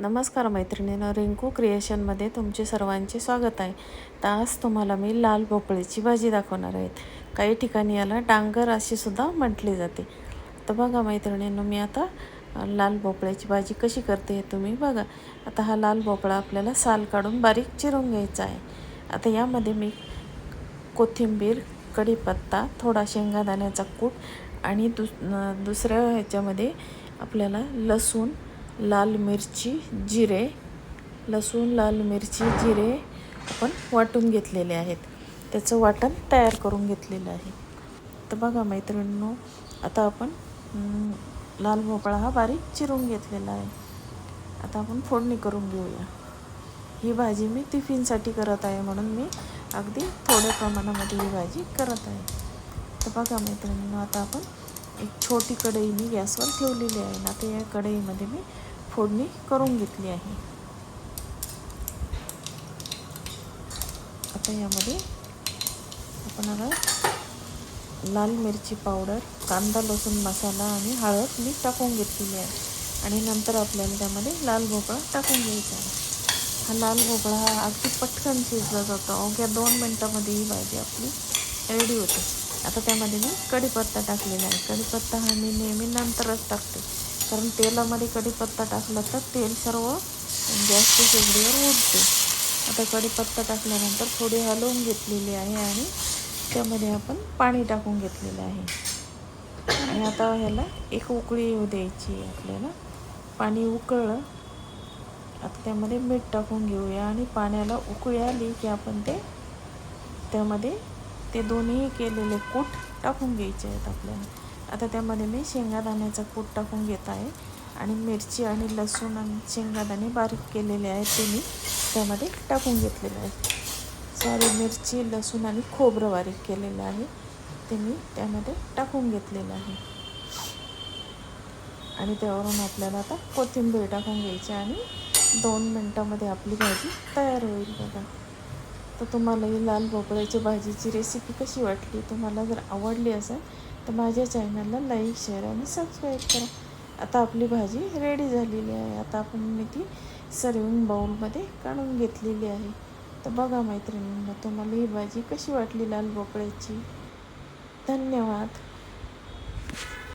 नमस्कार मैत्रिणींनो, रिंकू क्रिएशनमध्ये तुमचे सर्वांचे स्वागत आहे. तर आज तुम्हाला मी लाल भोपळ्याची भाजी दाखवणार आहे. काही ठिकाणी याला डांगर अशी सुद्धा म्हटली जाते. तर बघा मैत्रिणींनो, मी आता लाल भोपळ्याची भाजी कशी करते हे तुम्ही बघा. आता हा लाल भोपळा आपल्याला साल काढून बारीक चिरून घ्यायचा आहे. आता यामध्ये मी कोथिंबीर, कढीपत्ता, थोडा शेंगादाण्याचा कूट आणि दुसऱ्या ह्याच्यामध्ये आपल्याला लसूण, लाल मिरची, जिरे, लसूण, लाल मिरची, जिरे आपण वाटून घेतलेले आहेत. त्याचं वाटण तयार करून घेतलेलं आहे. तर बघा मैत्रिणींनो, आता आपण लाल भोपळा हा बारीक चिरून घेतलेला आहे. आता आपण फोडणी करून घेऊया. ही भाजी मी टिफिनसाठी करत आहे, म्हणून मी अगदी थोड्या प्रमाणामध्ये ही भाजी करत आहे. तर बघा मैत्रिणींनो, आता आपण एक छोटी कढई मी गॅसवर ठेवलेली आहे. आता या कढईमध्ये मी फोडणी करून घेतली आहे. आता यामध्ये आपण आता लाल मिरची पावडर, कांदा लसूण मसाला आणि हळद मी टाकून घेतलेली आहे. आणि नंतर आपल्याला त्यामध्ये लाल भोपळा टाकून घ्यायचा आहे. हा लाल भोपळा हा अगदी पटकन शिजला जातो. अवघ्या 2 मिनटामध्ये ही भाजी आपली रेडी होते. आता त्यामध्ये मी कढीपत्ता टाकलेला आहे. कढीपत्ता हा मी नेहमी नंतरच टाकते, कारण तेलामध्ये कढीपत्ता टाकला तर तेल सर्व गॅसच्या शेगडीवर उडते. आता कढीपत्ता टाकल्यानंतर थोडी हलवून घेतलेली आहे आणि त्यामध्ये आपण पाणी टाकून घेतलेलं आहे. आणि आता ह्याला एक उकळी येऊ द्यायची आहे आपल्याला. पाणी उकळलं, आता त्यामध्ये मीठ टाकून घेऊया आणि पाण्याला उकळी आली की आपण त्यामध्ये ते दोन्ही केलेले कूट टाकून घ्यायचे आहेत आपल्याला. आता त्यामध्ये मी शेंगादाण्याचा कूट टाकून घेत आहे आणि मिरची आणि लसूण आणि शेंगादाणे बारीक केलेले आहेत ते मी त्यामध्ये टाकून घेतलेले आहे. सारी मिरची, लसूण आणि खोबरं बारीक केलेलं आहे ते मी त्यामध्ये टाकून घेतलेलं आहे. आणि त्यावरून आपल्याला आता कोथिंबीर टाकून घ्यायची आणि 2 मिनटामध्ये आपली भाजी तयार होईल बघा. तर तुम्हाला ही लाल भोपळ्याची भाजीची रेसिपी कशी वाटली? तुम्हाला जर आवडली असेल तर माझ्या चॅनलला लाईक, शेअर आणि सबस्क्राईब करा. आता आपली भाजी रेडी झालेली आहे. आता आपण मी ती सर्विंग बाउलमध्ये काढून घेतलेली आहे. तर बघा मैत्रिणींना, तुम्हाला ही भाजी कशी वाटली लाल भोपळ्याची? धन्यवाद.